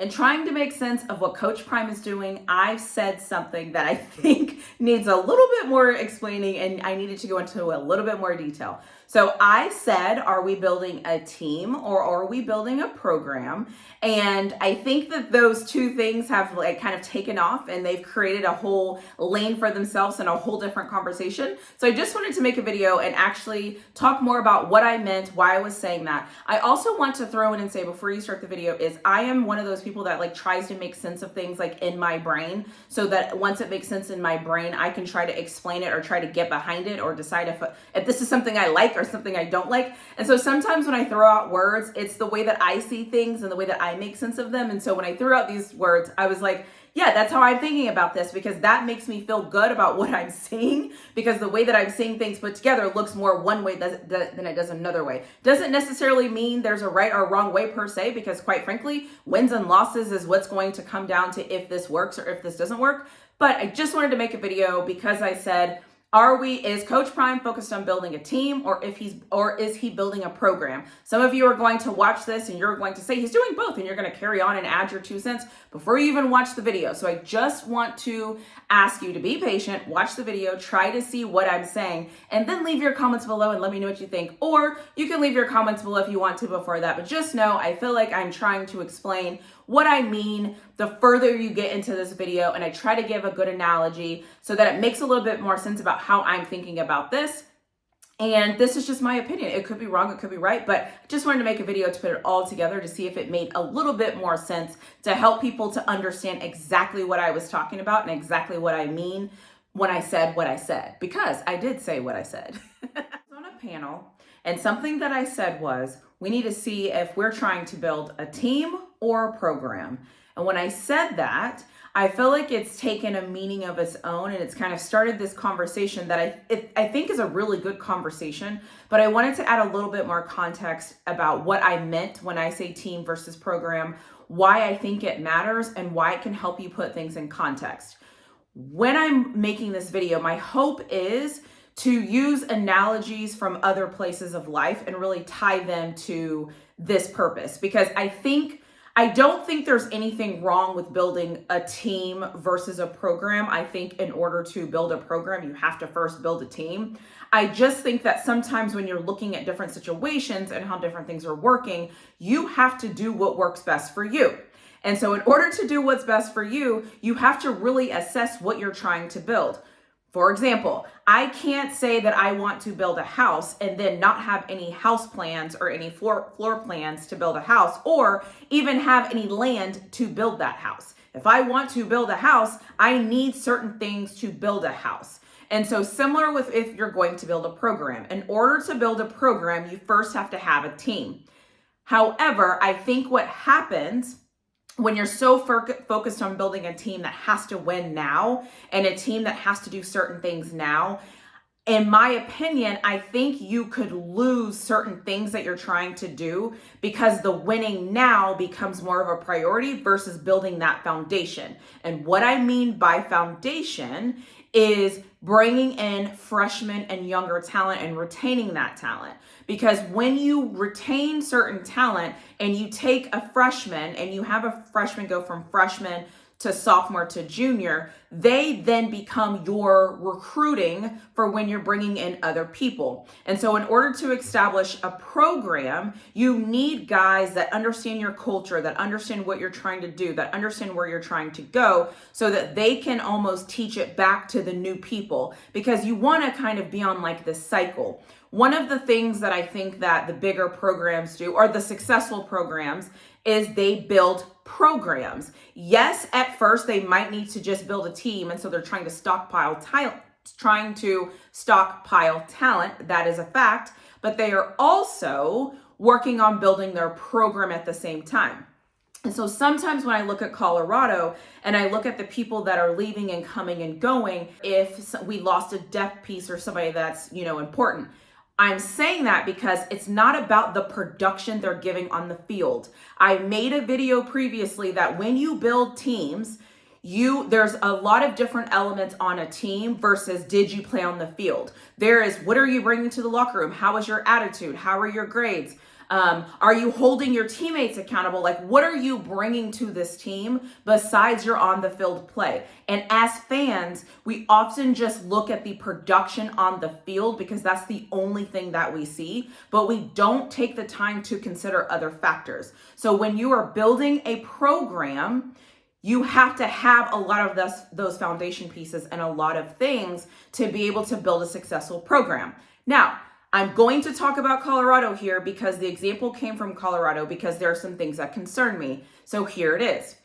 In trying to make sense of what Coach Prime is doing, I've said something that I think needs a little bit more explaining, and I needed to go into a little bit more detail. So I said, are we building a team or are we building a program? And I think that those two things have like kind of taken off and they've created a whole lane for themselves and a whole different conversation. So I just wanted to make a video and actually talk more about what I meant, why I was saying that. I also want to throw in and say before you start the video is I am one of those people that like tries to make sense of things like in my brain, so that once it makes sense in my brain, I can try to explain it or try to get behind it or decide if this is something I like or something I don't like. And so sometimes when I throw out words, it's the way that I see things and the way that I make sense of them. And so when I threw out these words, I was like, yeah, that's how I'm thinking about this, because that makes me feel good about what I'm seeing, because the way that I'm seeing things put together looks more one way than it does another way. Doesn't necessarily mean there's a right or wrong way per se, because quite frankly, wins and losses is what's going to come down to if this works or if this doesn't work. But I just wanted to make a video because I said, is Coach Prime focused on building a team, or is he building a program? Some of you are going to watch this and you're going to say he's doing both, and you're going to carry on and add your 2 cents before you even watch the video. So I just want to ask you to be patient, watch the video, try to see what I'm saying, and then leave your comments below and let me know what you think. Or you can leave your comments below if you want to before that, but just know I feel like I'm trying to explain what I mean the further you get into this video, and I try to give a good analogy so that it makes a little bit more sense about how I'm thinking about this. And this is just my opinion. It could be wrong, it could be right, but I just wanted to make a video to put it all together to see if it made a little bit more sense to help people to understand exactly what I was talking about and exactly what I mean when I said what I said, because I did say what I said. I was on a panel, and something that I said was, we need to see if we're trying to build a team or a program. And when I said that, I feel like it's taken a meaning of its own, and it's kind of started this conversation that I think is a really good conversation, but I wanted to add a little bit more context about what I meant when I say team versus program, why I think it matters, and why it can help you put things in context. When I'm making this video, my hope is to use analogies from other places of life and really tie them to this purpose, because I don't think there's anything wrong with building a team versus a program. I think in order to build a program, you have to first build a team. I just think that sometimes when you're looking at different situations and how different things are working, you have to do what works best for you. And so in order to do what's best for you, you have to really assess what you're trying to build. For example, I can't say that I want to build a house and then not have any house plans or any floor plans to build a house, or even have any land to build that house. If I want to build a house, I need certain things to build a house. And so similar with if you're going to build a program. In order to build a program, you first have to have a team. However, I think what happens when you're so focused on building a team that has to win now and a team that has to do certain things now, in my opinion, I think you could lose certain things that you're trying to do because the winning now becomes more of a priority versus building that foundation. And what I mean by foundation is bringing in freshmen and younger talent and retaining that talent. Because when you retain certain talent and you take a freshman and you have a freshman go from freshman to sophomore to junior, they then become your recruiting for when you're bringing in other people. And so in order to establish a program, you need guys that understand your culture, that understand what you're trying to do, that understand where you're trying to go, so that they can almost teach it back to the new people, because you want to kind of be on like this cycle. One of the things that I think that the bigger programs do, or the successful programs, is they build programs. Yes, at first they might need to just build a team, and so they're trying to stockpile talent. That is a fact, but they are also working on building their program at the same time. And so sometimes when I look at Colorado and I look at the people that are leaving and coming and going, if we lost a depth piece or somebody that's, important, I'm saying that because it's not about the production they're giving on the field. I made a video previously that when you build teams, there's a lot of different elements on a team versus did you play on the field. There is, what are you bringing to the locker room? How is your attitude? How are your grades? Are you holding your teammates accountable? Like, what are you bringing to this team besides your on the field play? And as fans, we often just look at the production on the field because that's the only thing that we see, but we don't take the time to consider other factors. So when you are building a program, you have to have a lot of those foundation pieces and a lot of things to be able to build a successful program. Now, I'm going to talk about Colorado here because the example came from Colorado because there are some things that concern me. So here it is.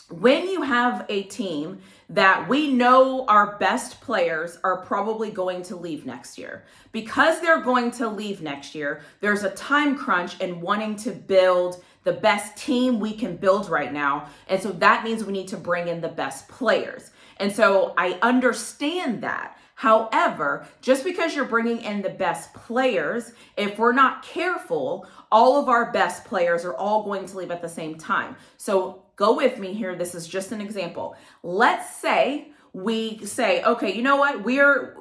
When you have a team that we know our best players are probably going to leave next year, because they're going to leave next year, there's a time crunch in wanting to build the best team we can build right now. And so that means we need to bring in the best players. And so I understand that. However, just because you're bringing in the best players, if we're not careful, all of our best players are all going to leave at the same time. So go with me here. This is just an example. Let's say we say, okay, you know what?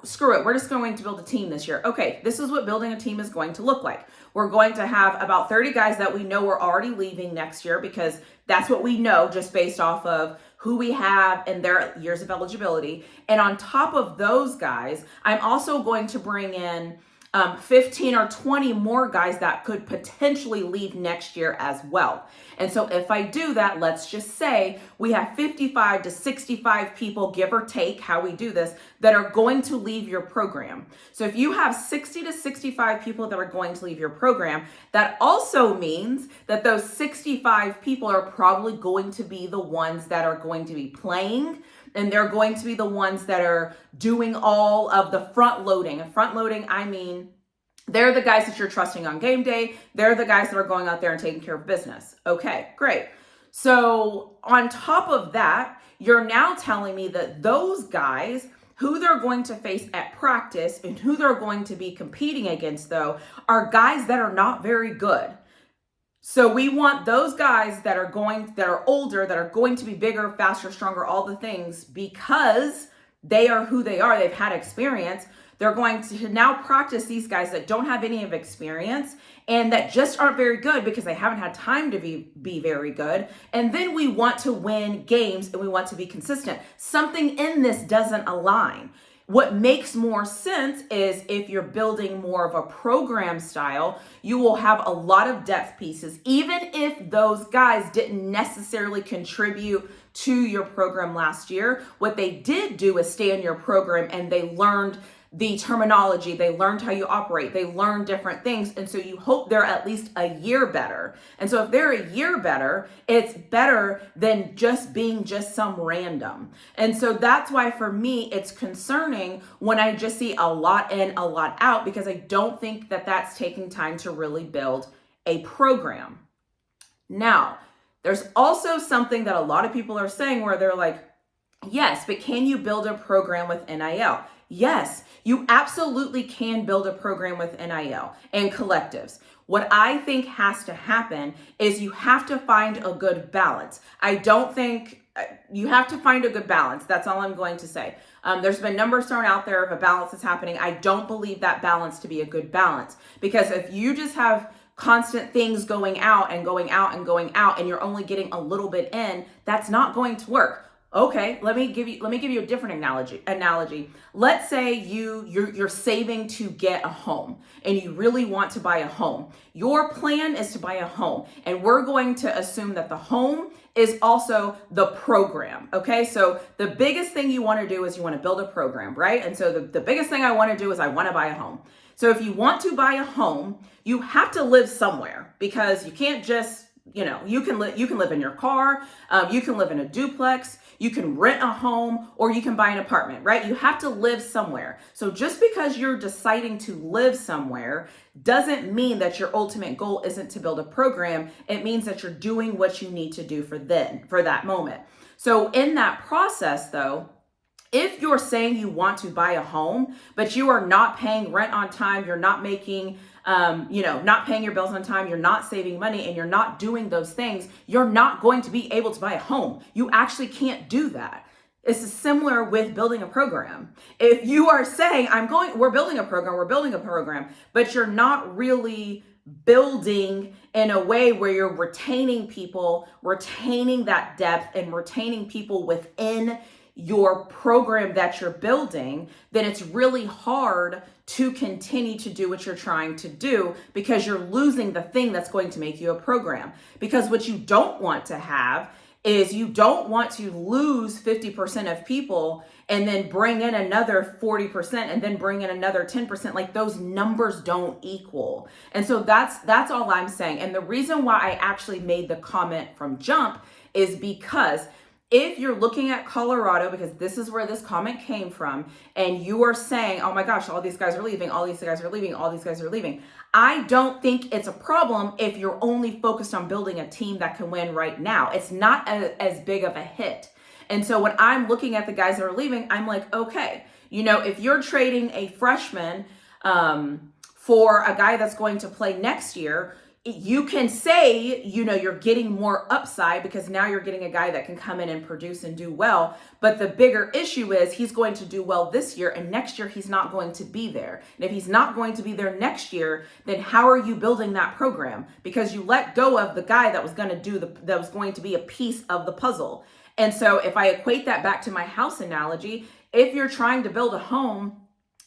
Screw it. We're just going to build a team this year. Okay, this is what building a team is going to look like. We're going to have about 30 guys that we know are already leaving next year because that's what we know just based off of who we have and their years of eligibility. And on top of those guys, I'm also going to bring in 15 or 20 more guys that could potentially leave next year as well. And so if I do that, let's just say we have 55 to 65 people, give or take how we do this, that are going to leave your program. So if you have 60 to 65 people that are going to leave your program, that also means that those 65 people are probably going to be the ones that are going to be playing, and they're going to be the ones that are doing all of the front loading. And front loading, I mean, they're the guys that you're trusting on game day. They're the guys that are going out there and taking care of business. Okay, great. So on top of that, you're now telling me that those guys, who they're going to face at practice and who they're going to be competing against, though, are guys that are not very good. So we want those guys that are older, that are going to be bigger, faster, stronger, all the things, because they are who they are. They've had experience. They're going to now practice these guys that don't have any of experience and that just aren't very good because they haven't had time to be very good. And then we want to win games and we want to be consistent. Something in this doesn't align. What makes more sense is if you're building more of a program style, you will have a lot of depth pieces, even if those guys didn't necessarily contribute to your program last year. What they did do is stay in your program and they learned the terminology, they learned how you operate, they learned different things. And so you hope they're at least a year better. And so if they're a year better, it's better than just being just some random. And so that's why for me, it's concerning when I just see a lot in, a lot out, because I don't think that that's taking time to really build a program. Now, there's also something that a lot of people are saying where they're like, yes, but can you build a program with NIL? Yes, you absolutely can build a program with NIL and collectives. What I think has to happen is you have to find a good balance. I don't think you have to find a good balance. That's all I'm going to say. There's been numbers thrown out there of a balance that's happening. I don't believe that balance to be a good balance, because if you just have constant things going out and going out and going out and you're only getting a little bit in, that's not going to work. Okay, let me give you a different analogy. Let's say you're saving to get a home and you really want to buy a home. Your plan is to buy a home, and we're going to assume that the home is also the program. Okay, so the biggest thing you want to do is you want to build a program, right? And so the biggest thing I want to do is I want to buy a home. So if you want to buy a home, you have to live somewhere, because you can't just, you can live in your car, you can live in a duplex, you can rent a home, or you can buy an apartment, right? You have to live somewhere. So just because you're deciding to live somewhere doesn't mean that your ultimate goal isn't to build a program. It means that you're doing what you need to do for that moment. So in that process, though, if you're saying you want to buy a home, but you are not paying rent on time, you're not making, not paying your bills on time, you're not saving money, and you're not doing those things, you're not going to be able to buy a home. You actually can't do that. It's similar with building a program. If you are saying, we're building a program, but you're not really building in a way where you're retaining people, retaining that depth, and retaining people within your program that you're building, then it's really hard to continue to do what you're trying to do because you're losing the thing that's going to make you a program. Because what you don't want to have is you don't want to lose 50% of people and then bring in another 40% and then bring in another 10%. Like, those numbers don't equal. And so that's all I'm saying. And the reason why I actually made the comment from jump is because if you're looking at Colorado, because this is where this comment came from, and you are saying, oh my gosh, all these guys are leaving, all these guys are leaving, all these guys are leaving. I don't think it's a problem if you're only focused on building a team that can win right now. It's not as big of a hit. And so when I'm looking at the guys that are leaving, I'm like, okay, if you're trading a freshman for a guy that's going to play next year, you can say, you're getting more upside because now you're getting a guy that can come in and produce and do well. But the bigger issue is he's going to do well this year, and next year he's not going to be there. And if he's not going to be there next year, then how are you building that program? Because you let go of the guy that was going to be a piece of the puzzle. And so if I equate that back to my house analogy, if you're trying to build a home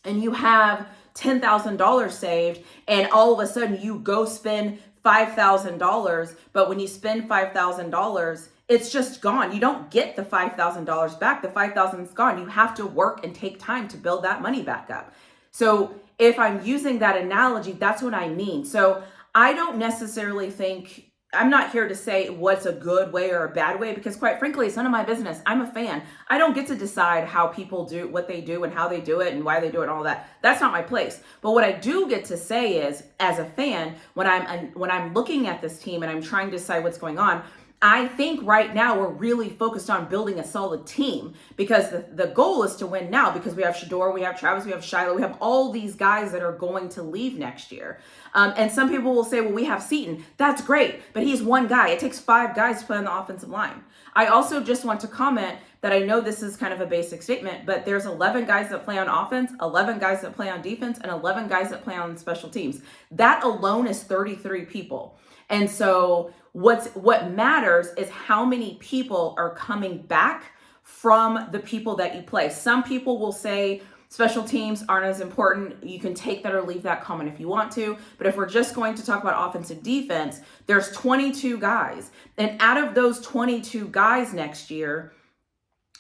and you have $10,000 saved and all of a sudden you go spend $5,000, but when you spend $5,000, it's just gone. You don't get the $5,000 back. The $5,000 is gone. You have to work and take time to build that money back up. So if I'm using that analogy, that's what I mean. So I don't necessarily think, I'm not here to say what's a good way or a bad way, because quite frankly, it's none of my business. I'm a fan. I don't get to decide how people do what they do and how they do it and why they do it and all that. That's not my place. But what I do get to say is, as a fan, when I'm looking at this team and I'm trying to decide what's going on, I think right now we're really focused on building a solid team, because the goal is to win now, because we have Shedeur, we have Travis, we have Shiloh, we have all these guys that are going to leave next year. And some people will say, well, we have Seton. That's great, but he's one guy. It takes 5 guys to play on the offensive line. I also just want to comment that I know this is kind of a basic statement, but there's 11 guys that play on offense, 11 guys that play on defense, and 11 guys that play on special teams. That alone is 33 people. And so what matters is how many people are coming back from the people that you play. Some people will say special teams aren't as important. You can take that or leave that comment if you want to. But if we're just going to talk about offense and defense, there's 22 guys. And out of those 22 guys next year,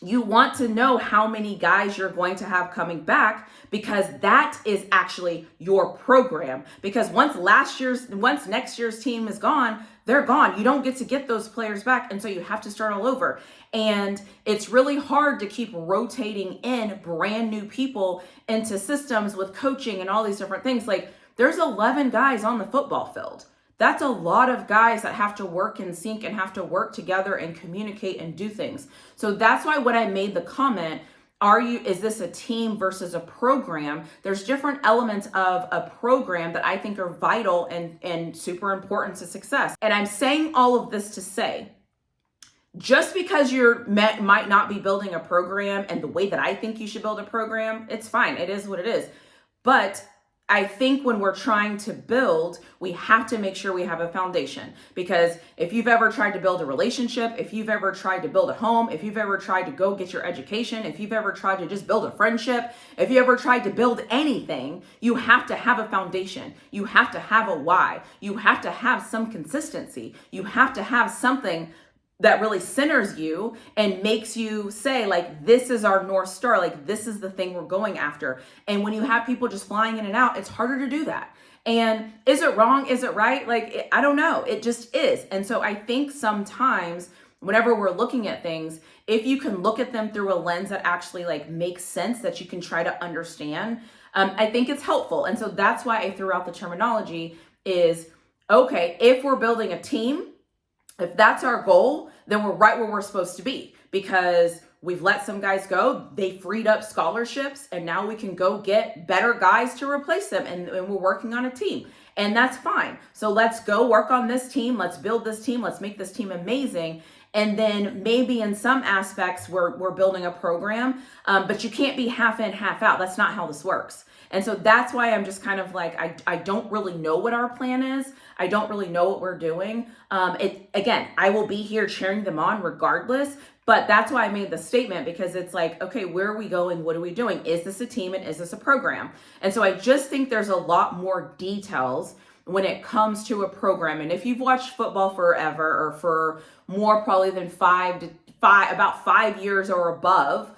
you want to know how many guys you're going to have coming back, because that is actually your program. Because once next year's team is gone, they're gone. You don't get to get those players back. And so you have to start all over. And it's really hard to keep rotating in brand new people into systems with coaching and all these different things. Like, there's 11 guys on the football field. That's a lot of guys that have to work in sync and have to work together and communicate and do things. So that's why when I made the comment, is this a team versus a program? There's different elements of a program that I think are vital and super important to success. And I'm saying all of this to say, just because might not be building a program and the way that I think you should build a program, it's fine. It is what it is. But I think when we're trying to build, we have to make sure we have a foundation. Because if you've ever tried to build a relationship, if you've ever tried to build a home, if you've ever tried to go get your education, if you've ever tried to just build a friendship, if you ever tried to build anything, you have to have a foundation. You have to have a why. You have to have some consistency. You have to have something that really centers you and makes you say, like, this is our North Star, like, this is the thing we're going after. And when you have people just flying in and out, it's harder to do that. And is it wrong? Is it right? Like, I don't know. It just is. And so I think sometimes whenever we're looking at things, if you can look at them through a lens that actually like makes sense, that you can try to understand, I think it's helpful. And so that's why I threw out the terminology is, okay, if we're building a team, if that's our goal, then we're right where we're supposed to be, because we've let some guys go. They freed up scholarships, and now we can go get better guys to replace them. And we're working on a team, and that's fine. So let's go work on this team. Let's build this team. Let's make this team amazing. And then maybe in some aspects we're building a program, but you can't be half in, half out. That's not how this works. And so that's why I'm just kind of like, I don't really know what our plan is. I don't really know what we're doing. Again, I will be here cheering them on regardless, but that's why I made the statement, because it's like, okay, where are we going? What are we doing? Is this a team and is this a program? And so I just think there's a lot more details when it comes to a program. And if you've watched football forever, or for more probably than about 5 years or above,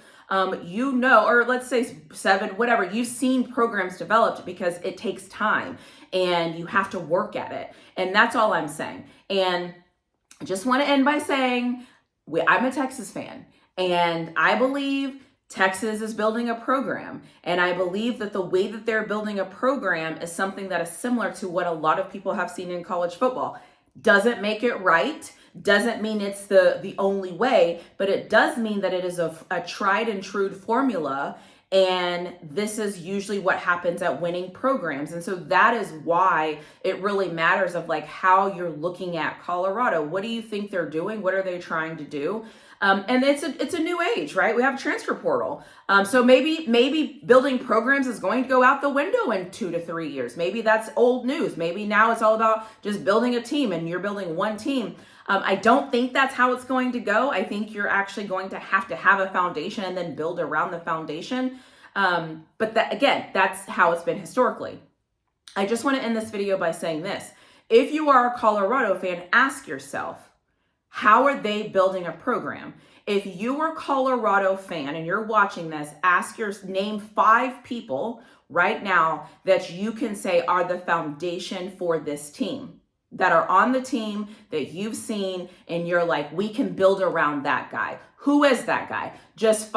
you know, or let's say 7, whatever, you've seen programs developed, because it takes time and you have to work at it. And that's all I'm saying. And I just want to end by saying, I'm a Texas fan, and I believe Texas is building a program. And I believe that the way that they're building a program is something that is similar to what a lot of people have seen in college football. Doesn't make it right, doesn't mean it's the only way, but it does mean that it is a tried and true formula. And this is usually what happens at winning programs. And so that is why it really matters of like how you're looking at Colorado. What do you think they're doing? What are they trying to do? And it's a new age, right? We have a transfer portal. So maybe building programs is going to go out the window in 2 to 3 years. Maybe that's old news. Maybe now it's all about just building a team, and you're building one team. I don't think that's how it's going to go. I think you're actually going to have a foundation and then build around the foundation. But again, that's how it's been historically. I just want to end this video by saying this. If you are a Colorado fan, ask yourself, how are they building a program? If you are a Colorado fan and you're watching this, name 5 people right now that you can say are the foundation for this team, that are on the team that you've seen and you're like, we can build around that guy. Who is that guy? Just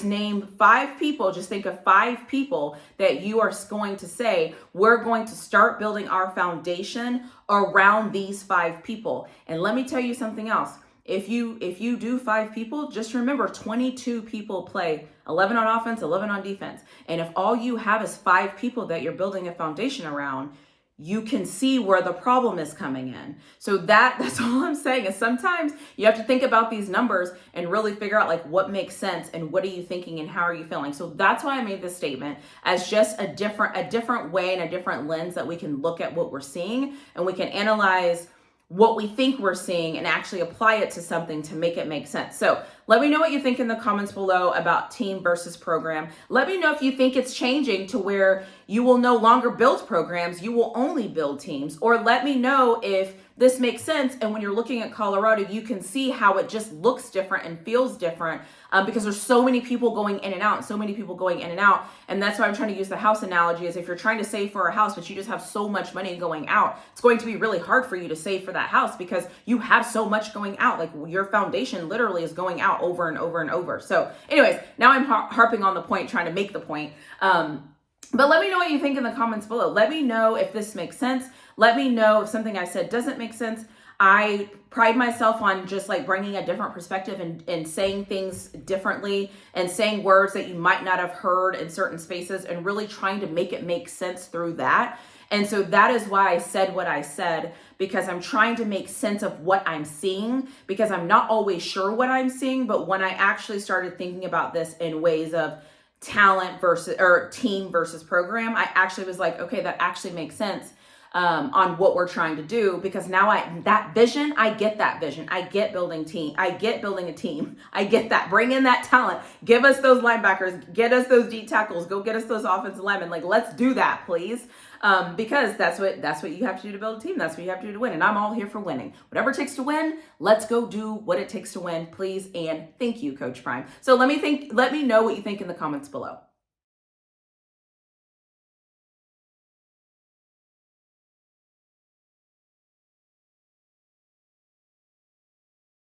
name 5 people. Just think of 5 people that you are going to say, we're going to start building our foundation around these 5 people. And let me tell you something else. If you do 5 people, just remember 22 people play, 11 on offense, 11 on defense. And if all you have is 5 people that you're building a foundation around, you can see where the problem is coming in. So that's all I'm saying, is sometimes you have to think about these numbers and really figure out like what makes sense and what are you thinking and how are you feeling. So that's why I made this statement, as just a different way and a different lens that we can look at what we're seeing, and we can analyze what we think we're seeing and actually apply it to something to make it make sense. So let me know what you think in the comments below about team versus program. Let me know if you think it's changing to where you will no longer build programs, you will only build teams. Or let me know if this makes sense, and when you're looking at Colorado, you can see how it just looks different and feels different, because there's so many people going in and out, and that's why I'm trying to use the house analogy. Is if you're trying to save for a house, but you just have so much money going out, it's going to be really hard for you to save for that house because you have so much going out. Like your foundation literally is going out over and over and over. So anyways, now I'm harping on the point, trying to make the point. But let me know what you think in the comments below. Let me know if this makes sense. Let me know if something I said doesn't make sense. I pride myself on just like bringing a different perspective and saying things differently and saying words that you might not have heard in certain spaces and really trying to make it make sense through that. And so that is why I said what I said, because I'm trying to make sense of what I'm seeing, because I'm not always sure what I'm seeing. But when I actually started thinking about this in ways of talent versus or team versus program, I actually was like, okay, that actually makes sense on what we're trying to do, because now I get that vision. I get building team. I get building a team. I get that. Bring in that talent. Give us those linebackers. Get us those D tackles. Go get us those offensive linemen. Like, let's do that, please. Because that's what you have to do to build a team. That's what you have to do to win. And I'm all here for winning. Whatever it takes to win, let's go do what it takes to win, please. And thank you, Coach Prime. So let me know what you think in the comments below.